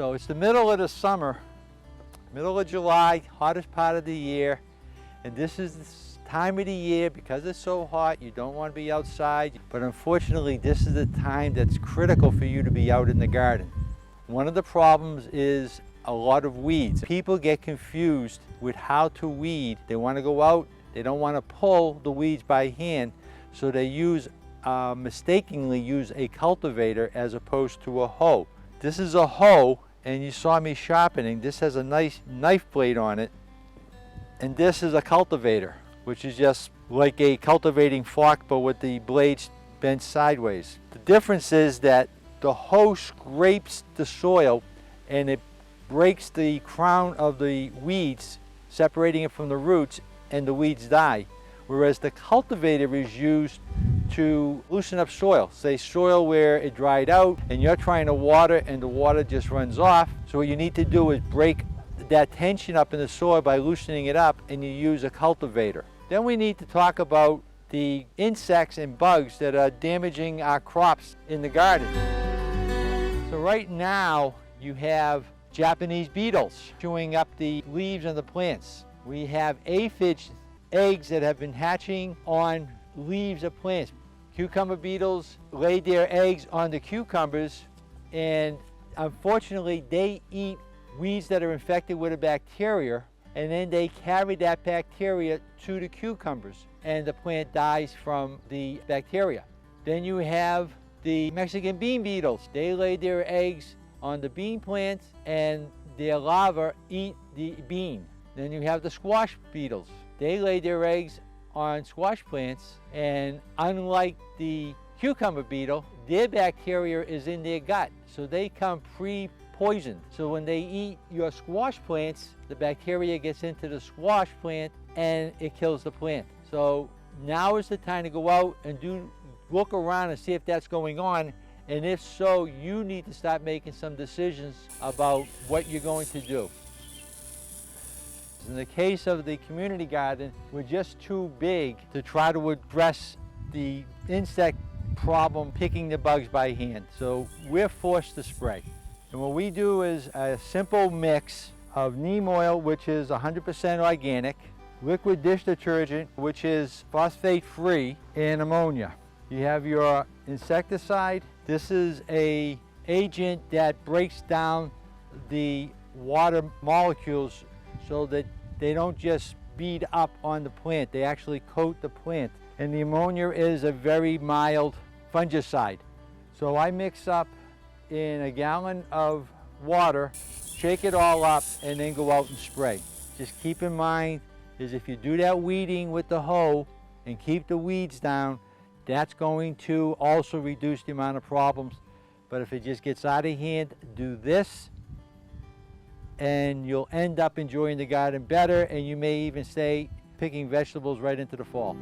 So it's the middle of the summer, middle of July, hottest part of the year. And this is the time of the year, because it's so hot, you don't want to be outside. But unfortunately, this is the time that's critical for you to be out in the garden. One of the problems is a lot of weeds. People get confused with how to weed. They want to go out, they don't want to pull the weeds by hand, so they mistakenly use a cultivator as opposed to a hoe. This is a hoe, and you saw me sharpening. This has a nice knife blade on it, and this is a cultivator, which is just like a cultivating fork but with the blades bent sideways. The difference is that the hoe scrapes the soil and it breaks the crown of the weeds, separating it from the roots, and the weeds die. Whereas the cultivator is used to loosen up soil. Say soil where it dried out and you're trying to water and the water just runs off. So what you need to do is break that tension up in the soil by loosening it up, and you use a cultivator. Then we need to talk about the insects and bugs that are damaging our crops in the garden. So right now you have Japanese beetles chewing up the leaves of the plants. We have aphid eggs that have been hatching on leaves of plants. Cucumber beetles lay their eggs on the cucumbers, and unfortunately they eat weeds that are infected with a bacteria, and then they carry that bacteria to the cucumbers, and the plant dies from the bacteria. Then you have the Mexican bean beetles. They lay their eggs on the bean plants, and their larvae eat the bean. Then you have the squash beetles. They lay their eggs on squash plants, and unlike the cucumber beetle, their bacteria is in their gut, so they come pre-poisoned. So when they eat your squash plants, the bacteria gets into the squash plant and it kills the plant. So now is the time to go out and look around and see if that's going on, and if so, you need to start making some decisions about what you're going to do. In the case of the community garden, we're just too big to try to address the insect problem picking the bugs by hand. So we're forced to spray. And what we do is a simple mix of neem oil, which is 100% organic, liquid dish detergent, which is phosphate-free, and ammonia. You have your insecticide. This is an agent that breaks down the water molecules so that they don't just bead up on the plant, they actually coat the plant. And the ammonia is a very mild fungicide. So I mix up in a gallon of water, shake it all up, and then go out and spray. Just keep in mind is if you do that weeding with the hoe and keep the weeds down, that's going to also reduce the amount of problems. But if it just gets out of hand, do this, and you'll end up enjoying the garden better, and you may even stay picking vegetables right into the fall.